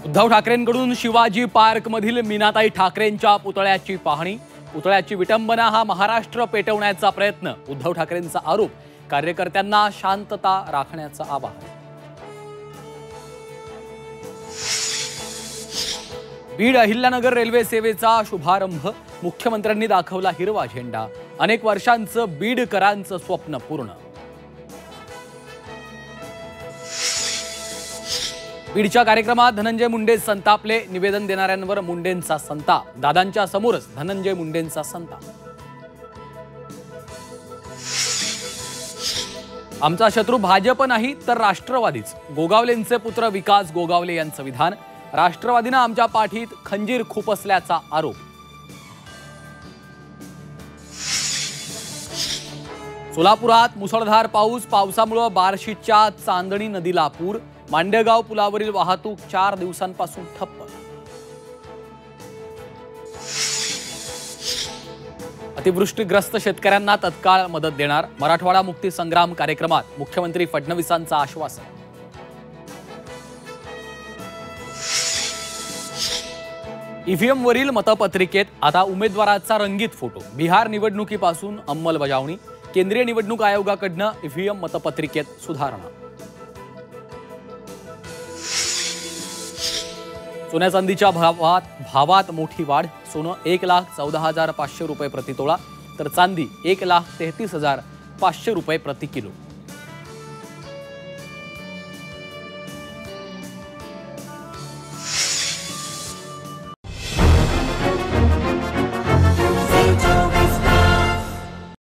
Uddhav ठाकरेंकडून Shivaji park मधील मीनाताई ठाकरेंच्या पुतळ्याची पाहणी। पुतळ्याची विटंबना हा महाराष्ट्र पेटवण्याचा प्रयत्न। उद्धव ठाकरेंचा आरोप, कार्यकर्त्यांना शांतता राखण्याचं आवाहन। बीड अहिल्यानगर रेल्वे सेवेचा शुभारंभ। मुख्यमंत्र्यांनी दाखवला हिरवा झेंडा। अनेक वर्षांचं बीडकरांचं स्वप्न पूर्ण। बीडच्या कार्यक्रमात धनंजय मुंडे संतापले। निवेदन देणाऱ्यांवर मुंडेंचा संताप। दादांच्या समोरच धनंजय मुंडेंचा संताप। आमचा शत्रू भाजप नाही तर राष्ट्रवादीच, गोगावलेंचे पुत्र विकास गोगावले यांचं विधान। राष्ट्रवादीनं आमच्या पाठीत खंजीर खुपसल्याचा आरोप। सोलापुरात मुसळधार पाऊस। पावसामुळे बार्शीच्या चांदणी नदीला पूर। मांडेगाव पुलावरील वाहतूक 4 दिवसांपासून ठप्प। अतिवृष्टीग्रस्त शेतकऱ्यांना तत्काळ मदत देणार। मराठवाडा मुक्ती संग्राम कार्यक्रमात मुख्यमंत्री फडणवीसांचं आश्वासन। ईव्हीएम वरील मतपत्रिकेत आता उमेदवाराचा रंगीत फोटो। बिहार निवडणुकीपासून अंमलबजावणी। केंद्रीय निवडणूक आयोगाकडून ईव्हीएम मतपत्रिकेत सुधारणा। सोन्या चांदीच्या भावात मोठी वाढ। सोनं 1,14,500 रुपये प्रति तोळा, तर चांदी 1,33,500 रुपये प्रति किलो।